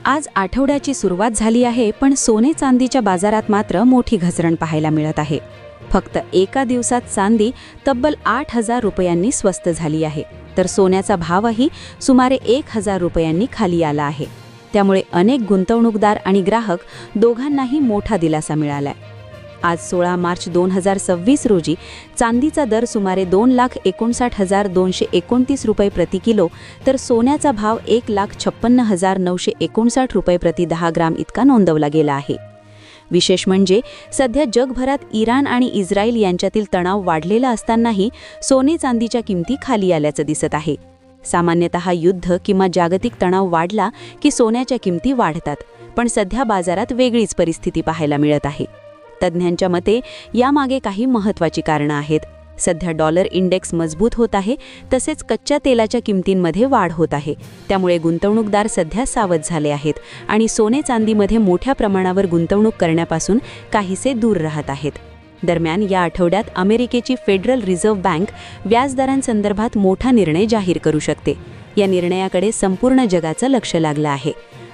आज आठवड्याची सुरुवात झाली आहे, पण सोने चांदीच्या बाजारात मात्र मोठी घसरण पाहायला मिळत आहे. फक्त एका दिवसात चांदी तब्बल 8,000 रुपयांनी स्वस्त झाली आहे, तर सोन्याचा भावही सुमारे 1,000 रुपयांनी खाली आला आहे. त्यामुळे अनेक गुंतवणूकदार आणि ग्राहक दोघांनाही मोठा दिलासा मिळालाय. आज 16 मार्च 2026 रोजी चांदीचा दर सुमारे 2,59,229 रुपये प्रति किलो, तर सोन्याचा भाव 1,56,959 रुपये प्रति 10 ग्राम इतका नोंदवला गेला आहे. विशेष म्हणजे सध्या जगभरात इराण आणि इस्रायल यांच्यातील तणाव वाढलेला असतानाही सोने चांदीच्या किमती खाली आल्याचं दिसत आहे. सामान्यतः युद्ध किंवा जागतिक तणाव वाढला की सोन्याच्या किमती वाढतात, पण सध्या बाजारात वेगळीच परिस्थिती पाहायला मिळत आहे. तज्ज्ञांच्या मते यामागे काही महत्त्वाची कारणं आहेत. सध्या डॉलर इंडेक्स मजबूत होत आहे, तसेच कच्च्या तेलाच्या किमतींमध्ये वाढ होत आहे. त्यामुळे गुंतवणूकदार सध्या सावध झाले आहेत आणि सोने चांदीमध्ये मोठ्या प्रमाणावर गुंतवणूक करण्यापासून काहीसे दूर राहत आहेत. दरम्यान या आठवड्यात अमेरिकेची फेडरल रिझर्व्ह बँक व्याजदरांसंदर्भात मोठा निर्णय जाहीर करू शकते. या निर्णयाकडे संपूर्ण जगाचं लक्ष लागलं आहे.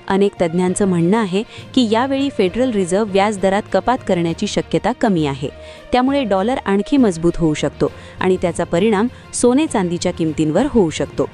अनेक तज्ज्ञांचं म्हणणं आहे की यावेळी फेडरल रिझर्व्ह व्याजदरात कपात करण्याची शक्यता कमी आहे. त्यामुळे डॉलर आणखी मजबूत होऊ शकतो आणि त्याचा परिणाम सोने चांदीच्या किमतींवर होऊ शकतो.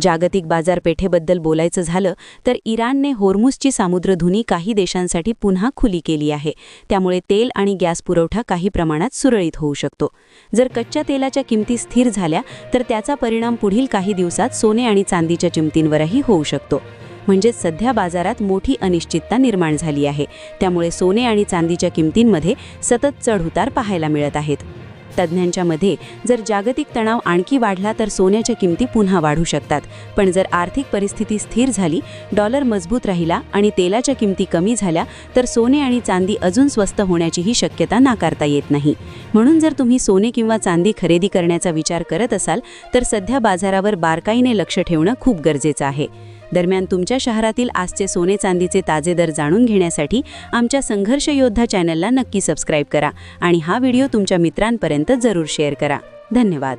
जागतिक बाजारपेठेबद्दल बोलायचं झालं तर इराणने होर्मुझची सामुद्रधुनी काही देशांसाठी पुन्हा खुली केली आहे. त्यामुळे तेल आणि गॅस पुरवठा काही प्रमाणात सुरळीत होऊ शकतो. जर कच्च्या तेलाच्या किमती स्थिर झाल्या तर त्याचा परिणाम पुढील काही दिवसात सोने आणि चांदीच्या किमतींवरही होऊ शकतो. म्हणजे सध्या बाजारात मोठी अनिश्चितता निर्माण झाली आहे. त्यामुळे सोने आणि चांदीच्या किमतींमध्ये सतत चढउतार पाहायला मिळत आहेत. तज्ज्ञांच्या मते जर जागतिक तणाव आणखी वाढला तर सोन्याच्या किमती पुन्हा वाढू शकतात. पण जर आर्थिक परिस्थिती स्थिर झाली, डॉलर मजबूत राहिला आणि तेलाच्या किमती कमी झाल्या तर सोने आणि चांदी अजून स्वस्त होण्याचीही शक्यता नाकारता येत नाही. म्हणून जर तुम्ही सोने किंवा चांदी खरेदी करण्याचा विचार करत असाल तर सध्या बाजारावर बारकाईने लक्ष ठेवणं खूप गरजेचं आहे. दरम्यान तुमच्या शहरातील आजचे सोने चांदीचे ताजे दर जाणून घेण्यासाठी आमच्या संघर्ष योद्धा चॅनलला नक्की सबस्क्राईब करा आणि हा व्हिडिओ तुमच्या मित्रांपर्यंत जरूर शेअर करा. धन्यवाद.